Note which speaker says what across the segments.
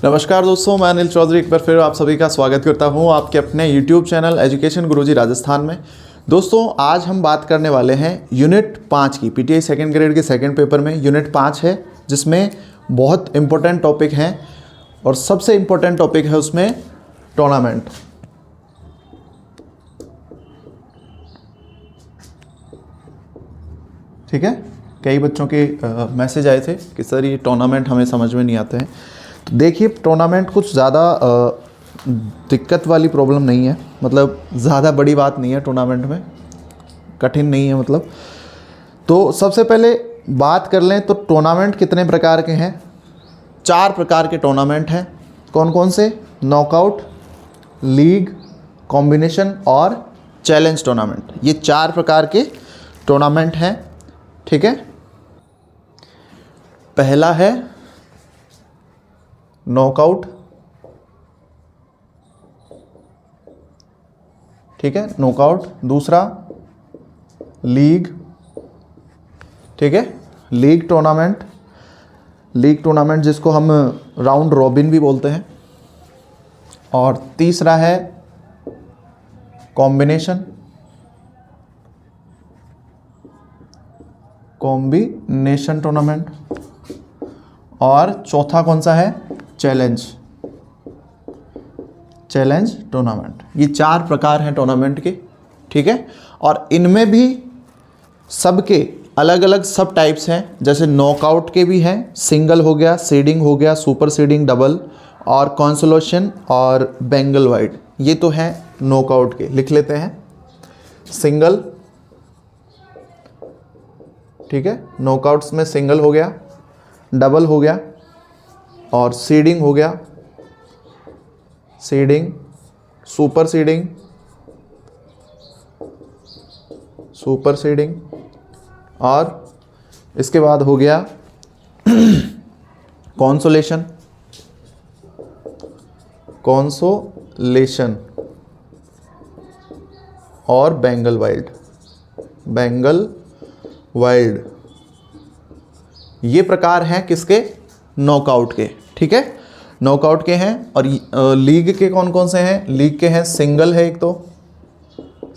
Speaker 1: नमस्कार दोस्तों, मैं अनिल चौधरी एक बार फिर आप सभी का स्वागत करता हूं आपके अपने YouTube चैनल एजुकेशन गुरुजी राजस्थान में। दोस्तों आज हम बात करने वाले हैं यूनिट 5 की। पीटीआई सेकंड ग्रेड के सेकंड पेपर में यूनिट 5 है, जिसमें बहुत इंपॉर्टेंट टॉपिक हैं और सबसे इम्पोर्टेंट टॉपिक है उसमें टूर्नामेंट। ठीक है, कई बच्चों के मैसेज आए थे कि सर ये टूर्नामेंट हमें समझ में नहीं आते हैं। तो देखिए, टूर्नामेंट कुछ ज़्यादा दिक्कत वाली प्रॉब्लम नहीं है, मतलब ज़्यादा बड़ी बात नहीं है, टूर्नामेंट में कठिन नहीं है मतलब। तो सबसे पहले बात कर लें तो टूर्नामेंट कितने प्रकार के हैं। 4 प्रकार के टूर्नामेंट हैं। कौन कौन से? नॉकआउट, लीग, कॉम्बिनेशन और चैलेंज टूर्नामेंट। ये 4 प्रकार के टूर्नामेंट हैं। ठीक है, पहला है नॉकआउट। ठीक है, नॉकआउट। दूसरा लीग। ठीक है, लीग टूर्नामेंट। लीग टूर्नामेंट जिसको हम राउंड रॉबिन भी बोलते हैं। और तीसरा है कॉम्बिनेशन। Combination tournament. और चौथा कौन सा है? चैलेंज। Challenge tournament. ये 4 प्रकार हैं टूर्नामेंट के। ठीक है, और इनमें भी सबके अलग अलग सब टाइप्स हैं। जैसे नॉकआउट के भी हैं, सिंगल हो गया, सीडिंग हो गया, सुपर सीडिंग, डबल और कंसोलेशन और बेंगल वाइड। ये तो हैं नॉकआउट के। लिख लेते हैं। सिंगल, ठीक है, नॉकआउट्स में सिंगल हो गया, डबल हो गया और सीडिंग हो गया, seeding, super seeding, super seeding और इसके बाद हो गया कॉन्सोलेशन, कॉन्सोलेशन और बेंगल वाइल्ड, बेंगल वाइल्ड। ये प्रकार हैं किसके? नॉकआउट के। ठीक है, नॉकआउट के हैं। और लीग के कौन कौन से हैं? लीग के हैं सिंगल है एक, तो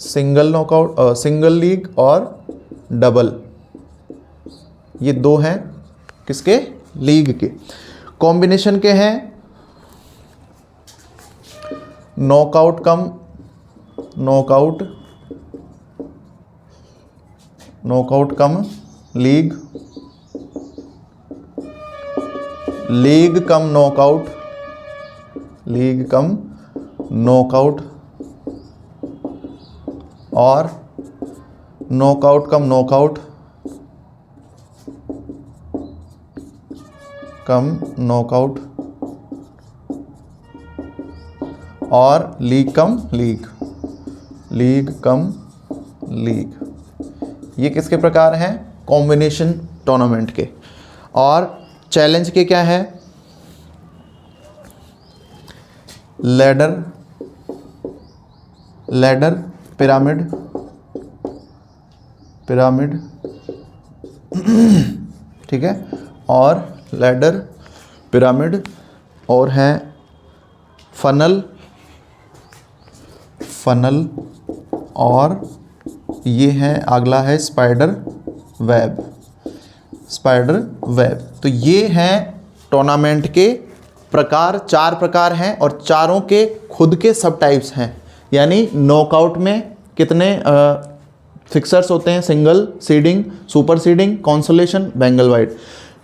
Speaker 1: सिंगल नॉकआउट, सिंगल लीग और डबल। ये 2 हैं किसके? लीग के। कॉम्बिनेशन के हैं knockout cum knockout, knockout cum league, league cum knockout, league cum knockout और knockout cum knockout, cum knockout और league cum league, league cum league. ये किसके प्रकार हैं? कॉम्बिनेशन टूर्नामेंट के। और चैलेंज के क्या है? लैडर, लैडर, पिरामिड, पिरामिड, ठीक है, और लैडर, पिरामिड और हैं फनल, फनल और ये है अगला है स्पाइडर वेब, स्पाइडर वेब। तो ये हैं टूर्नामेंट के प्रकार। 4 प्रकार हैं और चारों के खुद के सब टाइप्स हैं। यानी नॉकआउट में कितने फिक्सर्स होते हैं? Single, seeding, super seeding, consolation, Bagnall Wild.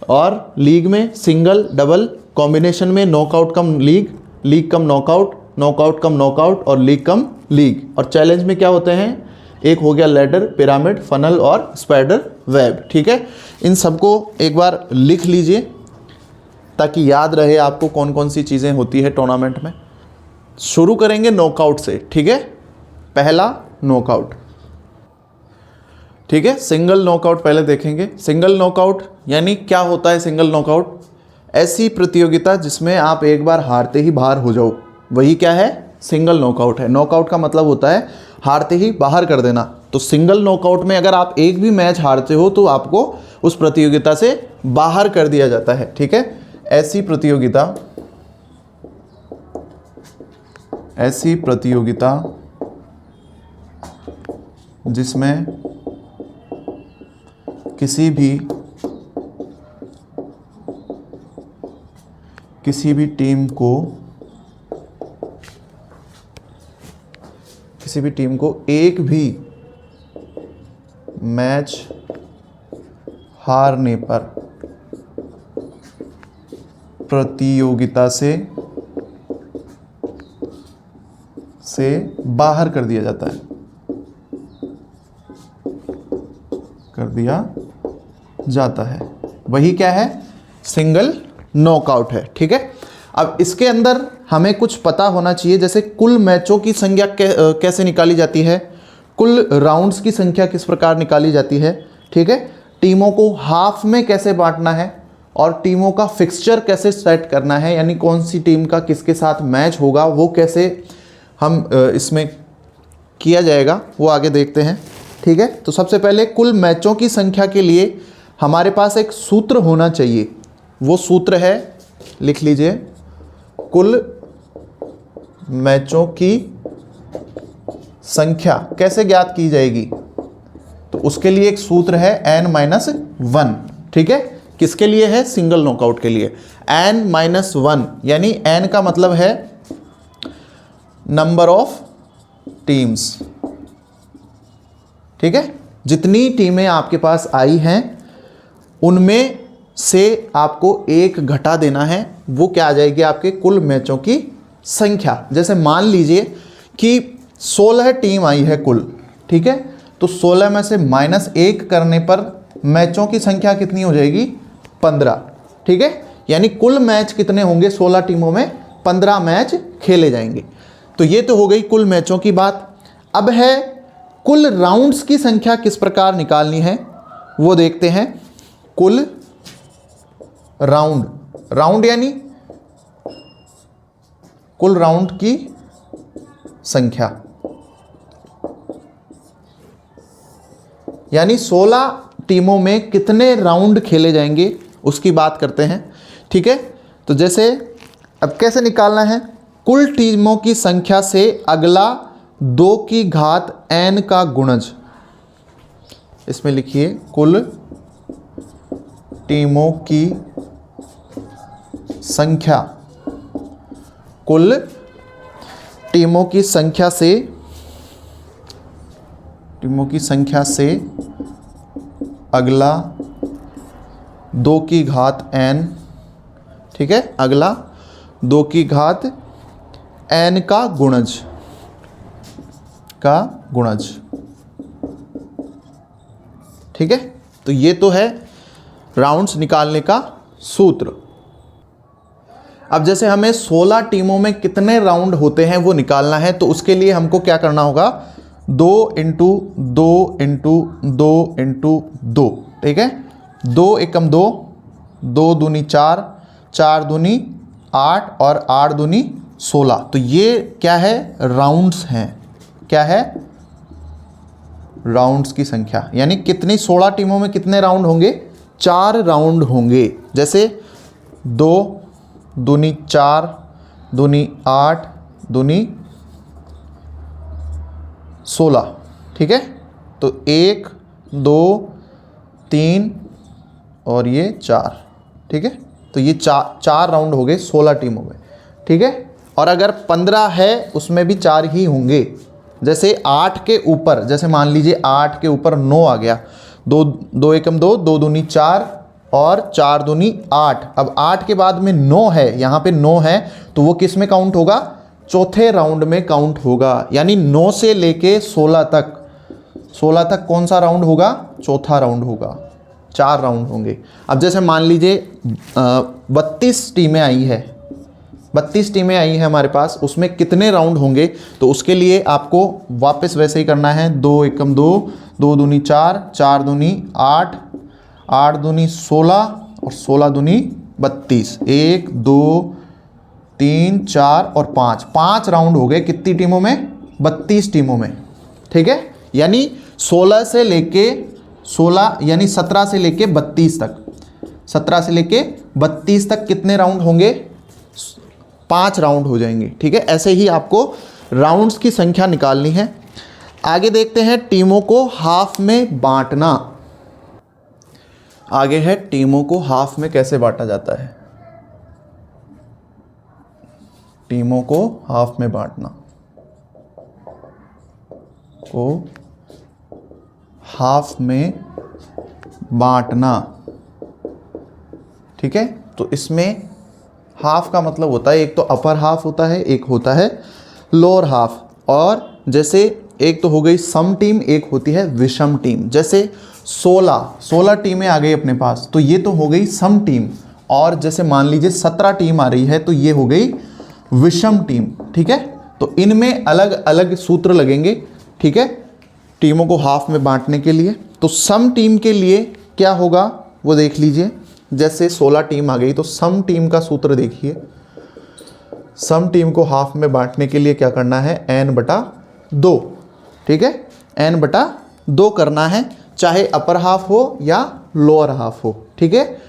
Speaker 1: और लीग में सिंगल, डबल। कॉम्बिनेशन में knockout cum league, league cum knockout, knockout cum knockout और लीग कम लीग। और चैलेंज में क्या होते हैं? एक हो गया लैडर, पिरामिड, फनल और स्पाइडर वेब। ठीक है, इन सबको एक बार लिख लीजिए ताकि याद रहे आपको कौन कौन सी चीज़ें होती है टूर्नामेंट में। शुरू करेंगे नॉकआउट से। ठीक है, पहला नॉकआउट। ठीक है, सिंगल नॉकआउट पहले देखेंगे। सिंगल नॉकआउट यानी क्या होता है? सिंगल नॉकआउट ऐसी प्रतियोगिता जिसमें आप एक बार हारते ही बाहर हो जाओ, वही क्या है? सिंगल नॉकआउट है। नॉकआउट का मतलब होता है हारते ही बाहर कर देना। तो सिंगल नॉकआउट में अगर आप एक भी मैच हारते हो तो आपको उस प्रतियोगिता से बाहर कर दिया जाता है। ठीक है, ऐसी प्रतियोगिता ऐसी प्रतियोगिता जिसमें किसी भी टीम को एक भी मैच हारने पर प्रतियोगिता से बाहर कर दिया जाता है, वही क्या है, सिंगल नॉकआउट है। ठीक है, अब इसके अंदर हमें कुछ पता होना चाहिए, जैसे कुल मैचों की संख्या कैसे निकाली जाती है, कुल राउंड्स की संख्या किस प्रकार निकाली जाती है। ठीक है, टीमों को हाफ में कैसे बांटना है और टीमों का फिक्सचर कैसे सेट करना है, यानी कौन सी टीम का किसके साथ मैच होगा वो कैसे हम इसमें किया जाएगा वो आगे देखते हैं। ठीक है, तो सबसे पहले कुल मैचों की संख्या के लिए हमारे पास एक सूत्र होना चाहिए, वो सूत्र है, लिख लीजिए, कुल मैचों की संख्या कैसे ज्ञात की जाएगी, तो उसके लिए एक सूत्र है n-1। ठीक है, किसके लिए है, सिंगल नॉकआउट के लिए, n-1, यानी n का मतलब है नंबर ऑफ टीम्स। ठीक है, जितनी टीमें आपके पास आई हैं उनमें से आपको एक घटा देना है, वो क्या आ जाएगी, आपके कुल मैचों की संख्या। जैसे मान लीजिए कि 16 टीम आई है कुल। ठीक है, तो 16 में से -1 करने पर मैचों की संख्या कितनी हो जाएगी, 15। ठीक है, यानी कुल मैच कितने होंगे, 16 टीमों में 15 मैच खेले जाएंगे। तो ये तो हो गई कुल मैचों की बात। अब है कुल राउंड्स की संख्या किस प्रकार निकालनी है, वो देखते हैं। कुल राउंड यानी कुल राउंड की संख्या, यानी 16 टीमों में कितने राउंड खेले जाएंगे उसकी बात करते हैं। ठीक है, तो जैसे अब कैसे निकालना है, कुल टीमों की संख्या से अगला 2 की घात n का गुणज, इसमें लिखिए कुल टीमों की संख्या, कुल टीमों की संख्या से अगला 2 की घात n। ठीक है, अगला 2 की घात n का गुणज। ठीक है, तो ये तो है राउंड्स निकालने का सूत्र। अब जैसे हमें 16 टीमों में कितने राउंड होते हैं वो निकालना है, तो उसके लिए हमको क्या करना होगा, 2 × 2 × 2 × 2। ठीक है, 2 एकम 2, 2 दूनी 4, 4 दूनी 8 और 8 दूनी 16। तो ये क्या है, राउंड्स हैं। क्या है, राउंड्स की संख्या, यानी कितनी 16 टीमों में कितने राउंड होंगे, 4 राउंड होंगे। जैसे 2 दूनी 4, दूनी 8, दूनी 16। ठीक है, तो 1 2 3 और ये 4। ठीक है, तो ये 4 राउंड हो गए 16 टीमों में। ठीक है, और अगर 15 है उसमें भी 4 ही होंगे। जैसे 8 के ऊपर, जैसे मान लीजिए 8 के ऊपर 9 आ गया, 2 एकम 2, 2 दूनी 4 और 4 दूनी 8। अब 8 के बाद में 9 है, यहाँ पे 9 है, तो वो किस में काउंट होगा, चौथे राउंड में काउंट होगा। यानी 9 से लेके 16 तक कौन सा राउंड होगा, चौथा राउंड होगा। 4 राउंड होंगे। अब जैसे मान लीजिए 32 टीमें आई है, 32 टीमें आई हैं हमारे पास, उसमें कितने राउंड होंगे, तो उसके लिए आपको वापस वैसे ही करना है। 2 एकम 2, 2 दूनी 4, 4 दूनी 8, 8 दूनी 16 और 16 दूनी 32। 1 2 3 4 और 5 राउंड हो गए कितनी टीमों में, 32 टीमों में। ठीक है, यानी 16 से लेके 16 यानी 17 से लेके 32 तक, 17 से लेके 32 तक कितने राउंड होंगे, 5 राउंड हो जाएंगे। ठीक है, ऐसे ही आपको राउंड्स की संख्या निकालनी है। आगे देखते हैं टीमों को हाफ में बांटना। आगे है टीमों को हाफ में कैसे बांटा जाता है। टीमों को हाफ में बांटना, को हाफ में बांटना। ठीक है, तो इसमें हाफ का मतलब होता है, एक तो अपर हाफ होता है, एक होता है लोअर हाफ। और जैसे एक तो हो गई सम टीम, एक होती है विषम टीम। जैसे 16 टीमें आ गई अपने पास, तो ये तो हो गई सम टीम। और जैसे मान लीजिए 17 टीम आ रही है, तो ये हो गई विषम टीम। ठीक है, तो इनमें अलग अलग सूत्र लगेंगे। ठीक है, टीमों को हाफ में बांटने के लिए। तो सम टीम के लिए क्या होगा वो देख लीजिए। जैसे 16 टीम आ गई, तो सम टीम का सूत्र देखिए। सम टीम को हाफ में बांटने के लिए क्या करना है, n/2। ठीक है, n/2 करना है, चाहे अपर हाफ हो या लोअर हाफ हो। ठीक है,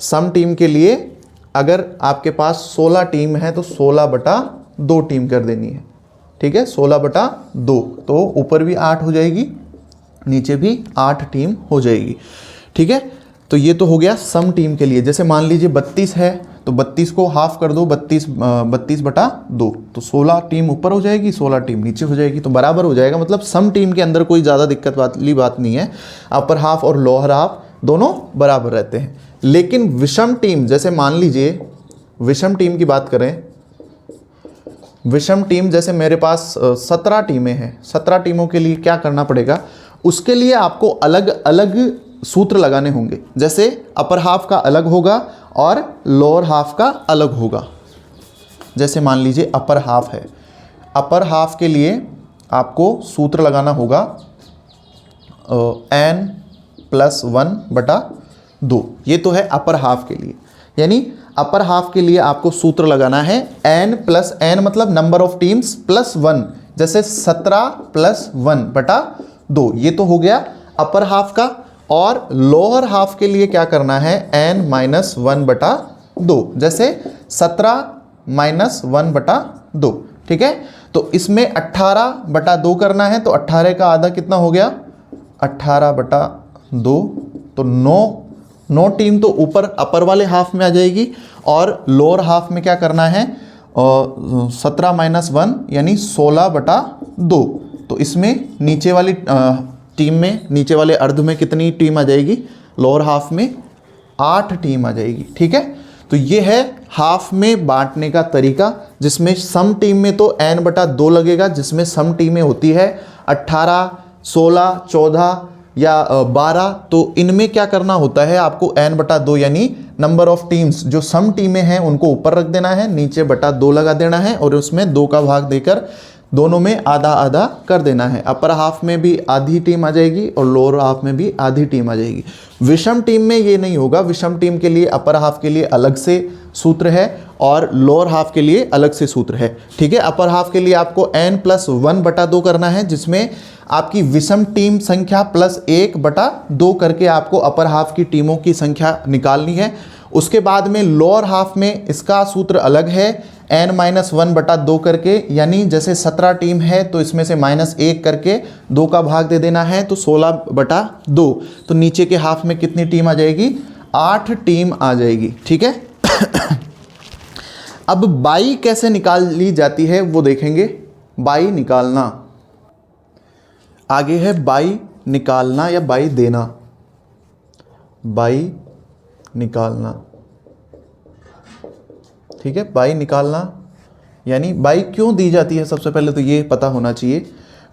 Speaker 1: सम टीम के लिए अगर आपके पास 16 टीम है तो 16/2 टीम कर देनी है। ठीक है, 16/2, तो ऊपर भी 8 हो जाएगी, नीचे भी 8 टीम हो जाएगी। ठीक है, तो ये तो हो गया सम टीम के लिए। जैसे मान लीजिए 32 है, तो 32 को हाफ कर दो, 32/2, तो 16 टीम ऊपर हो जाएगी, 16 टीम नीचे हो जाएगी, तो बराबर हो जाएगा। मतलब सम टीम के अंदर कोई ज़्यादा दिक्कत वाली बात नहीं है, अपर हाफ और लोअर हाफ दोनों बराबर रहते हैं। लेकिन विषम टीम, जैसे मान लीजिए विषम टीम की बात करें, विषम टीम जैसे मेरे पास 17 टीमें हैं, 17 टीमों के लिए क्या करना पड़ेगा, उसके लिए आपको अलग अलग सूत्र लगाने होंगे। जैसे अपर हाफ का अलग होगा और लोअर हाफ का अलग होगा। जैसे मान लीजिए अपर हाफ है, अपर हाफ के लिए आपको सूत्र लगाना होगा n+1/2। ये तो है अपर हाफ के लिए, यानी अपर हाफ के लिए आपको सूत्र लगाना है n मतलब नंबर ऑफ टीम्स +1। जैसे 17 + 1/2, ये तो हो गया अपर हाफ का। और लोअर हाफ के लिए क्या करना है, n-1/2। जैसे 17 - 1/2। ठीक है, तो इसमें 18/2 करना है, तो 18 का आधा कितना हो गया, 18/2। तो 9 टीम तो ऊपर अपर वाले हाफ में आ जाएगी, और लोअर हाफ में क्या करना है, 17 - 1 यानी 16/2। तो इसमें नीचे वाली टीम में, नीचे वाले अर्ध में कितनी टीम आ जाएगी, लोअर हाफ में 8 टीम आ जाएगी। ठीक है, तो ये है हाफ में बांटने का तरीका, जिसमें सम टीम में तो n/2 लगेगा, जिसमें सम टीमें होती है 18, 16, 14 या 12। तो इनमें क्या करना होता है, आपको n/2 यानी नंबर ऑफ टीम्स, जो सम टीमें हैं उनको ऊपर रख देना है, नीचे /2 लगा देना है, और उसमें 2 का भाग देकर दोनों में आधा आधा कर देना है। अपर हाफ में भी आधी टीम आ जाएगी और लोअर हाफ में भी आधी टीम आ जाएगी। विषम टीम में ये नहीं होगा, विषम टीम के लिए अपर हाफ के लिए अलग से सूत्र है और लोअर हाफ के लिए अलग से सूत्र है। ठीक है, अपर हाफ के लिए आपको n+1/2 करना है, जिसमें आपकी विषम टीम संख्या +1/2 करके आपको अपर हाफ की टीमों की संख्या निकालनी है। उसके बाद में लोअर हाफ में इसका सूत्र अलग है, n-1/2 करके, यानी जैसे 17 टीम है तो इसमें से -1 करके 2 का भाग दे देना है, तो 16/2। तो नीचे के हाफ में कितनी टीम आ जाएगी, 8 टीम आ जाएगी। ठीक है, अब बाई कैसे निकाली जाती है वो देखेंगे। बाई निकालना, आगे है बाई निकालना या बाई देना। बाई निकालना, ठीक है, बाई निकालना यानी बाई क्यों दी जाती है, सबसे पहले तो ये पता होना चाहिए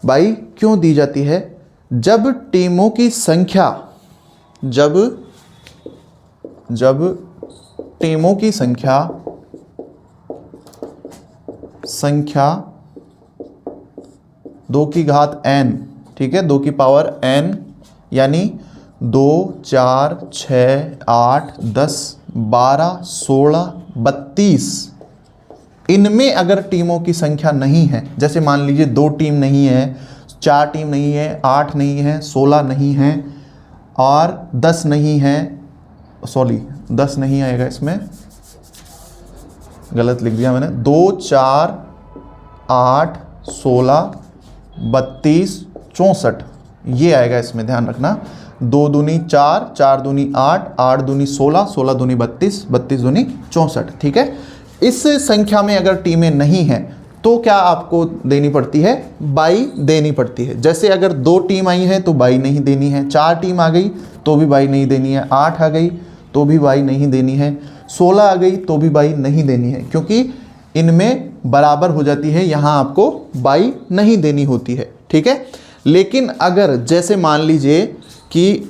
Speaker 1: बाई क्यों दी जाती है। जब टीमों की संख्या, जब टीमों की संख्या 2 की घात n, ठीक है, 2 की पावर n, यानी 2, 4, 6, 8, 10, 12, 16, 32, इनमें अगर टीमों की संख्या नहीं है, जैसे मान लीजिए 2 टीम नहीं है, 4 टीम नहीं है, 8 नहीं है, 16 नहीं है और 10 नहीं है, 10 नहीं आएगा इसमें, गलत लिख दिया मैंने, 2 4 8 16 32 64 ये आएगा, इसमें ध्यान रखना। 2 दूनी 4, 4 दूनी 8, 8 दूनी 16, 16 दूनी 32, 32 दूनी 64, ठीक है। इस संख्या में अगर टीमें नहीं हैं तो क्या आपको देनी पड़ती है, बाई देनी पड़ती है। जैसे अगर 2 टीम आई है तो बाई नहीं देनी है, 4 टीम आ गई तो भी बाई नहीं देनी है, 8 आ गई तो भी बाई नहीं देनी है, 16 आ गई तो भी बाई नहीं देनी है, क्योंकि इनमें बराबर हो जाती है, यहाँ आपको बाई नहीं देनी होती है, ठीक है। लेकिन अगर जैसे मान लीजिए कि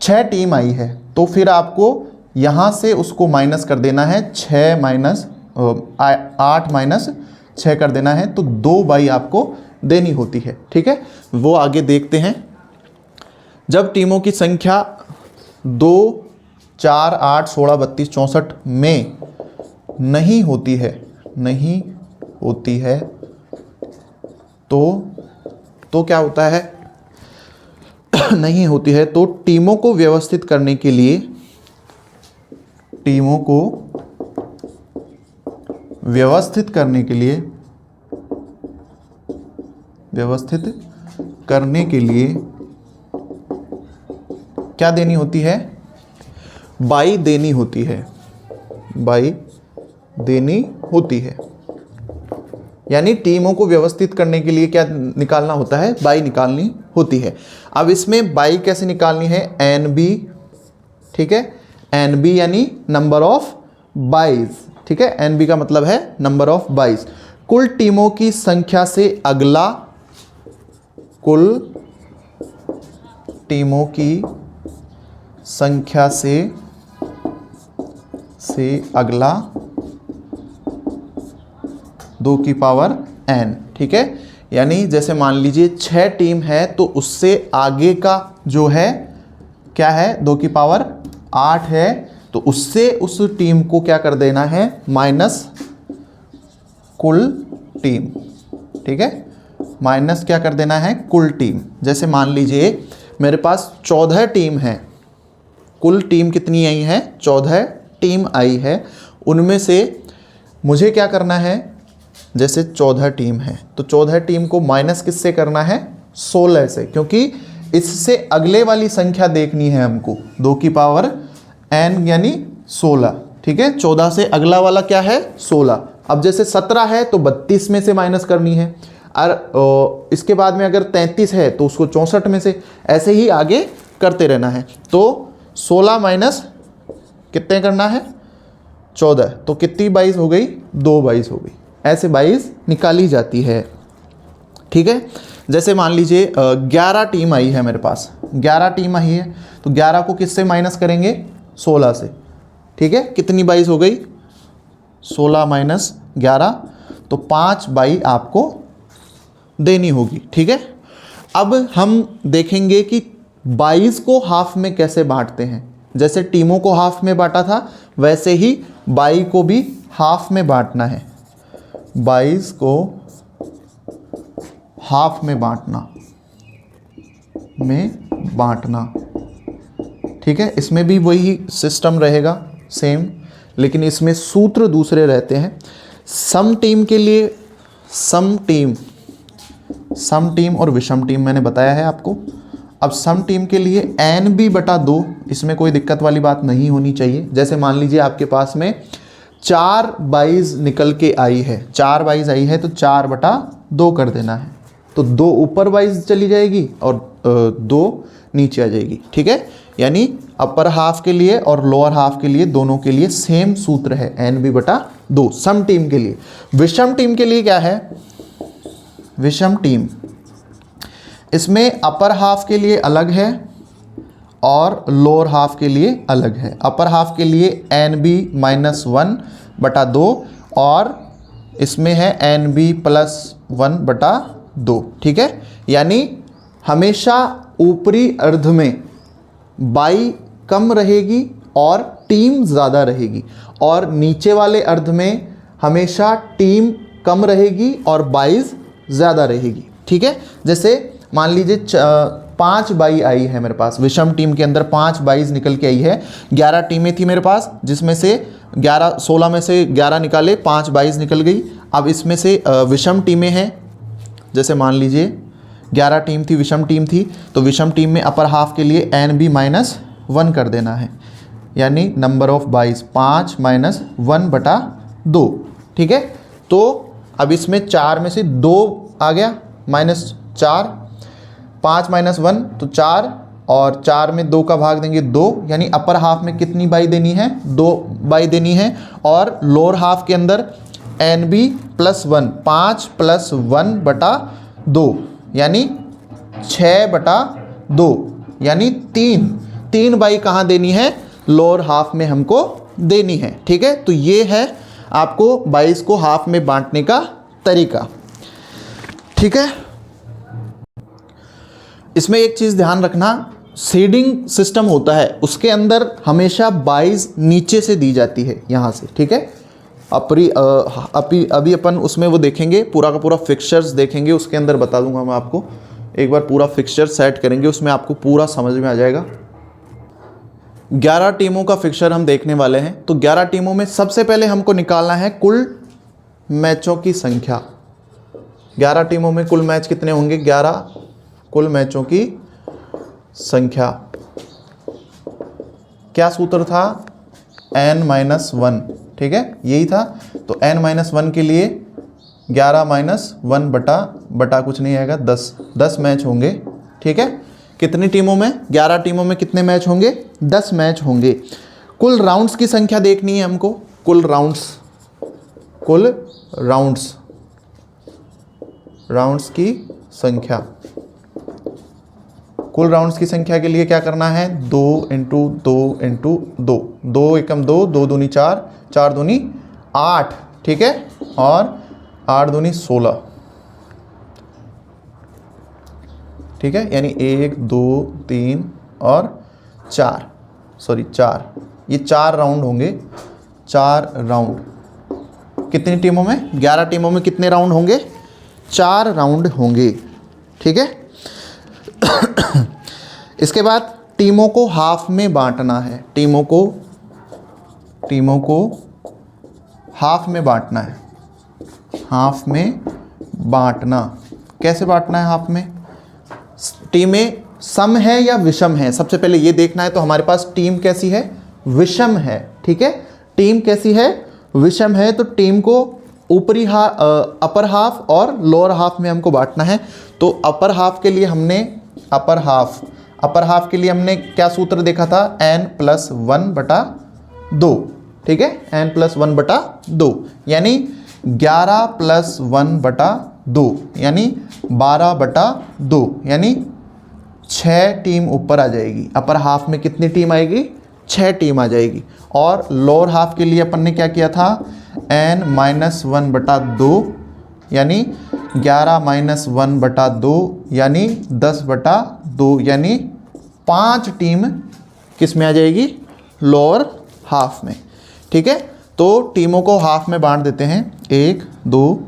Speaker 1: 6 टीम आई है तो फिर आपको यहाँ से उसको माइनस कर देना है, 8 माइनस 6 कर देना है, तो 2 बाई आपको देनी होती है, ठीक है। वो आगे देखते हैं। जब टीमों की संख्या 2 4 8 16 32 64 में नहीं होती है तो क्या होता है नहीं होती है तो टीमों को व्यवस्थित करने के लिए व्यवस्थित करने के लिए क्या देनी होती है, बाई देनी होती है, बाई देनी होती है। यानी टीमों को व्यवस्थित करने के लिए क्या निकालना होता है, बाई निकालनी होती है। अब इसमें बाई कैसे निकालनी है, एन बी, ठीक है। एन बी यानी नंबर ऑफ बाईज, ठीक है। एन बी का मतलब है नंबर ऑफ बाईज। कुल टीमों की संख्या से अगला, कुल टीमों की संख्या से अगला 2 की पावर n, ठीक है। यानी जैसे मान लीजिए 6 टीम है तो उससे आगे का जो है क्या है, 2 की पावर 8 है, तो उससे उस टीम को क्या कर देना है, माइनस कुल टीम, ठीक है। माइनस क्या कर देना है, कुल टीम। जैसे मान लीजिए मेरे पास 14 टीम है, कुल टीम कितनी आई है, 14 टीम आई है, उनमें से मुझे क्या करना है, जैसे 14 टीम है तो 14 टीम को माइनस किससे करना है, 16 से, क्योंकि इससे अगले वाली संख्या देखनी है हमको, 2 की पावर n यानी 16, ठीक है। 14 से अगला वाला क्या है, 16। अब जैसे 17 है तो 32 में से माइनस करनी है, और इसके बाद में अगर 33 है तो उसको 64 में से, ऐसे ही आगे करते रहना है। तो 16 माइनस कितने करना है, 14, तो कितनी 22 हो गई, 2 22 हो गई। ऐसे 22 निकाली जाती है, ठीक है। जैसे मान लीजिए 11 टीम आई है मेरे पास, 11 टीम आई है तो 11 को किससे माइनस करेंगे, 16 से, ठीक है। कितनी 22 हो गई, 16 माइनस 11, तो 5 बाई आपको देनी होगी, ठीक है। अब हम देखेंगे कि 22 को हाफ में कैसे बांटते हैं। जैसे टीमों को हाफ में बांटा था वैसे ही 22 को भी हाफ में बांटना है, 22 को हाफ में बांटना, ठीक है। इसमें भी वही सिस्टम रहेगा सेम, लेकिन इसमें सूत्र दूसरे रहते हैं। सम टीम के लिए सम टीम और विषम टीम मैंने बताया है आपको। अब सम टीम के लिए एन बी बटा 2, इसमें कोई दिक्कत वाली बात नहीं होनी चाहिए। जैसे मान लीजिए आपके पास में 4 22 निकल के आई है, 4 22 आई है तो 4 बटा 2 कर देना है, तो 2 ऊपर 22 चली जाएगी और 2 नीचे आ जाएगी, ठीक है। यानी अपर हाफ के लिए और लोअर हाफ के लिए दोनों के लिए सेम सूत्र है, एन बी बटा 2 सम टीम के लिए। विषम टीम के लिए क्या है, विषम टीम, इसमें अपर हाफ के लिए अलग है और लोअर हाफ के लिए अलग है। अपर हाफ के लिए एन बी माइनस 1 बटा 2 और इसमें है एन बी प्लस 1 बटा 2, ठीक है। यानी हमेशा ऊपरी अर्ध में बाई कम रहेगी और टीम ज़्यादा रहेगी, और नीचे वाले अर्ध में हमेशा टीम कम रहेगी और बाईज ज़्यादा रहेगी, ठीक है। जैसे मान लीजिए 5 बाई आई है मेरे पास, विषम टीम के अंदर 5 बाईज निकल के आई है। 11 टीमें थी मेरे पास, जिसमें से 16 में से 11 निकाले, 5 बाईज निकल गई। अब इसमें से विषम टीमें हैं, जैसे मान लीजिए 11 टीम थी, विषम टीम थी, तो विषम टीम में अपर हाफ के लिए NB - 1 कर देना है, यानी नंबर ऑफ बाईज 5 - 1/2, ठीक है। तो अब इसमें 4 में से 2 आ गया, -4, 5 - 1 तो 4, और 4 में 2 का भाग देंगे 2, यानी अपर हाफ में कितनी बाई देनी है, 2 बाई देनी है। और लोअर हाफ के अंदर NB + 1, 5 + 1/2, यानी 6/2, यानी 3 बाई कहाँ देनी है, लोअर हाफ में हमको देनी है, ठीक है। तो ये है आपको बाईस को हाफ में बांटने का तरीका, ठीक है। इसमें एक चीज़ ध्यान रखना, सीडिंग सिस्टम होता है, उसके अंदर हमेशा बाईस नीचे से दी जाती है, यहाँ से, ठीक है। अभी अपन उसमें वो देखेंगे, पूरा का पूरा फिक्सचर्स देखेंगे, उसके अंदर बता दूंगा मैं आपको। एक बार पूरा फिक्सचर सेट करेंगे, उसमें आपको पूरा समझ में आ जाएगा। 11 टीमों का फिक्सचर हम देखने वाले हैं। तो 11 टीमों में सबसे पहले हमको निकालना है कुल मैचों की संख्या। 11 टीमों में कुल मैच कितने होंगे, 11 कुल मैचों की संख्या। क्या सूत्र था, N-1, ठीक है, यही था। तो N-1 के लिए 11 - 1 बटा कुछ नहीं आएगा, 10 मैच होंगे, ठीक है। कितनी टीमों में, 11 टीमों में कितने मैच होंगे, 10 मैच होंगे। कुल राउंड्स की संख्या देखनी है हमको, कुल राउंड्स की संख्या। कुल राउंड्स की संख्या के लिए क्या करना है, 2 × 2 × 2, 2 एकम 2, 2 दूनी 4, 4 दूनी 8, ठीक है, और 8 दूनी 16, ठीक है, यानी 1 2 3 और 4, ये 4 राउंड होंगे। 4 राउंड कितनी टीमों में, 11 टीमों में कितने राउंड होंगे, 4 राउंड होंगे, ठीक है। इसके बाद टीमों को हाफ में बांटना है, टीमों को हाफ में बांटना है। हाफ में बांटना कैसे बांटना है, हाफ में टीमें सम है या विषम है, सबसे पहले ये देखना है। तो हमारे पास टीम कैसी है, विषम है, ठीक है। टीम कैसी है, विषम है। तो टीम को ऊपरी अपर हाफ और लोअर हाफ में हमको बांटना है। तो अपर हाफ के लिए हमने क्या सूत्र देखा था, N+1/2, ठीक है, N+1/2, यानी 11 + 1/2, यानी 12/2, यानी 6 टीम ऊपर आ जाएगी। अपर हाफ में कितनी टीम आएगी, 6 टीम आ जाएगी। और लोअर हाफ के लिए अपन ने क्या किया था, N-1/2, यानी 11 - 1/2, यानी 10/2, यानी 5 टीम किस में आ जाएगी, लोअर हाफ में, ठीक है। तो टीमों को हाफ में बांट देते हैं, 1 2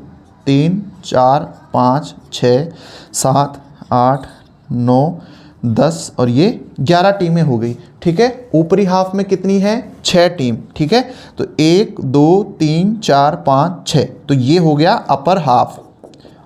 Speaker 1: 3 4 5 6 7 8 9 10 और ये 11 टीमें हो गई, ठीक है। ऊपरी हाफ में कितनी है, 6 टीम, ठीक है। तो 1 2 3 4 5 6, तो ये हो गया अपर हाफ,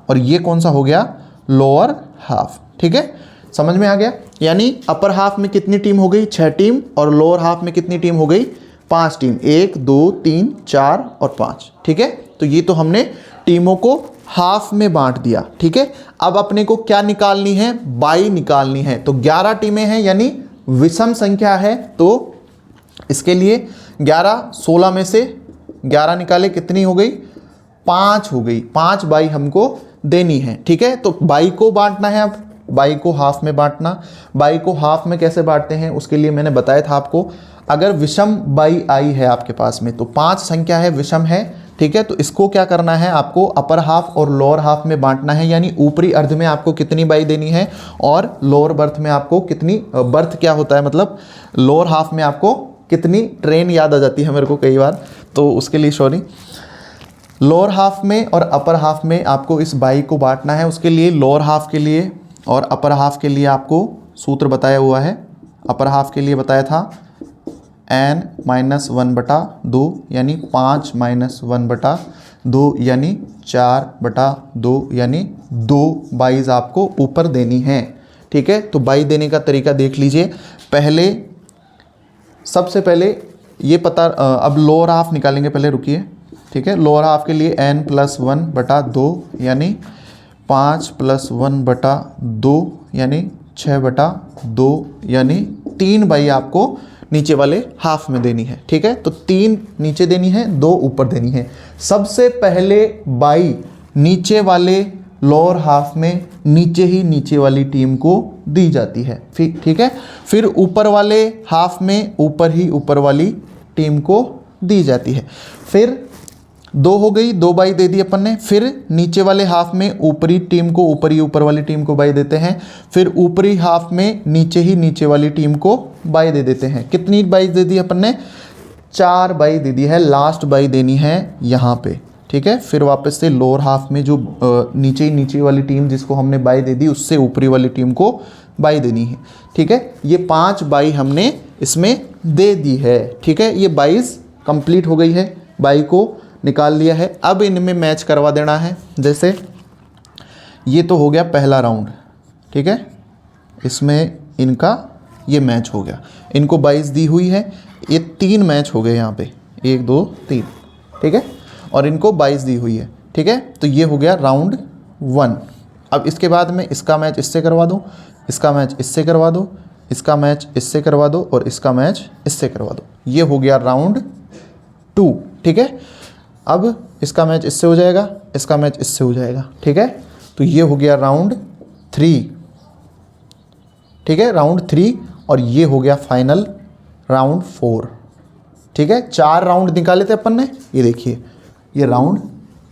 Speaker 1: और ये कौन सा हो गया, लोअर हाफ, ठीक है। समझ में आ गया, यानी अपर हाफ में कितनी टीम हो गई, 6 टीम, और लोअर हाफ में कितनी टीम हो गई, 5 टीम, 1 2 3 4 और 5, ठीक है। तो ये तो हमने टीमों को हाफ में बांट दिया, ठीक है। अब अपने को क्या निकालनी है, बाई निकालनी है। तो 11 टीमें हैं, यानी विषम संख्या है। तो इसके लिए 11 16 में से 11 निकाले, कितनी हो गई, 5 हो गई। 5 बाई हमको देनी है, ठीक है। तो बाई को बांटना है, अब बाई को हाफ में बांटना। बाई को हाफ में कैसे बांटते हैं, उसके लिए मैंने बताया था आपको, अगर विषम बाई आई है आपके पास में, तो 5 संख्या है, विषम है, ठीक है। तो इसको क्या करना है, आपको अपर हाफ और लोअर हाफ में बांटना है, यानी ऊपरी अर्ध में आपको कितनी बाई देनी है, और लोअर बर्थ में आपको कितनी, बर्थ क्या होता है मतलब, लोअर हाफ में आपको कितनी, ट्रेन याद आ जाती है मेरे को कई बार, तो उसके लिए सॉरी। लोअर हाफ में और अपर हाफ में आपको इस बाई को बांटना है। उसके लिए लोअर हाफ के लिए और अपर हाफ के लिए आपको सूत्र बताया हुआ है। अपर हाफ के लिए बताया था n-1/2 यानी 5-1/2 यानी 4/2 यानी 2 बाईज आपको ऊपर देनी है। ठीक है, तो बाई देने का तरीका देख लीजिए। सबसे पहले ये पता, अब लोअर हाफ निकालेंगे पहले, रुकिए। ठीक है, लोअर हाफ के लिए n+1/2 यानी 5+1/2 यानी 6/2 यानी 3 बाई आपको नीचे वाले हाफ में देनी है। ठीक है, तो 3 नीचे देनी है, 2 ऊपर देनी है। सबसे पहले बाई नीचे वाले लोअर हाफ में नीचे ही नीचे वाली टीम को दी जाती है। ठीक है, फिर ऊपर वाले हाफ में ऊपर ही ऊपर वाली टीम को दी जाती है। फिर 2 हो गई, 2 बाई दे दी अपन ने। फिर नीचे वाले हाफ में ऊपरी टीम को ऊपर ही ऊपर वाली टीम को बाई देते हैं। फिर ऊपरी हाफ में नीचे ही नीचे वाली टीम को बाई दे देते हैं। कितनी बाई दे दी अपन ने? 4 बाई दे दी है। लास्ट बाई देनी है यहाँ पे। ठीक है, फिर वापस से लोअर हाफ में जो नीचे ही नीचे वाली टीम जिसको हमने बाई दे दी, उससे ऊपरी वाली टीम को बाई देनी है। ठीक है, ये 5 बाई हमने इसमें दे दी है। ठीक है, ये 22 कंप्लीट हो गई है, बाई को निकाल लिया है। अब इनमें मैच करवा देना है। जैसे ये तो हो गया पहला राउंड। ठीक है, इसमें इनका ये मैच हो गया, इनको 22 दी हुई है। ये 3 मैच हो गए यहाँ पे, 1 2 3। ठीक है, और इनको 22 दी हुई है। ठीक है, तो ये हो गया राउंड 1। अब इसके बाद में इसका मैच इससे करवा दो, इसका मैच इससे करवा दो, इसका मैच इससे करवा दो और इसका मैच इससे करवा दो। ये हो गया राउंड 2। ठीक है, अब इसका मैच इससे हो जाएगा, इसका मैच इससे हो जाएगा। ठीक है, तो ये हो गया राउंड 3। ठीक है, राउंड 3, और ये हो गया फाइनल राउंड 4। ठीक है, 4 राउंड निकाले थे अपन ने, ये देखिए ये राउंड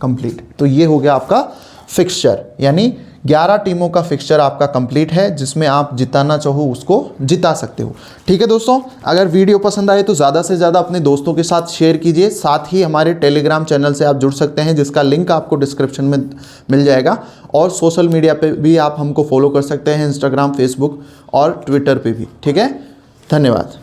Speaker 1: कंप्लीट। तो ये हो गया आपका फिक्सचर, यानी 11 टीमों का फिक्सचर आपका कंप्लीट है, जिसमें आप जिताना चाहो उसको जिता सकते हो। ठीक है दोस्तों, अगर वीडियो पसंद आए तो ज़्यादा से ज़्यादा अपने दोस्तों के साथ शेयर कीजिए। साथ ही हमारे टेलीग्राम चैनल से आप जुड़ सकते हैं, जिसका लिंक आपको डिस्क्रिप्शन में मिल जाएगा। और सोशल मीडिया पे भी आप हमको फॉलो कर सकते हैं, इंस्टाग्राम, फेसबुक और ट्विटर पे भी। ठीक है, धन्यवाद।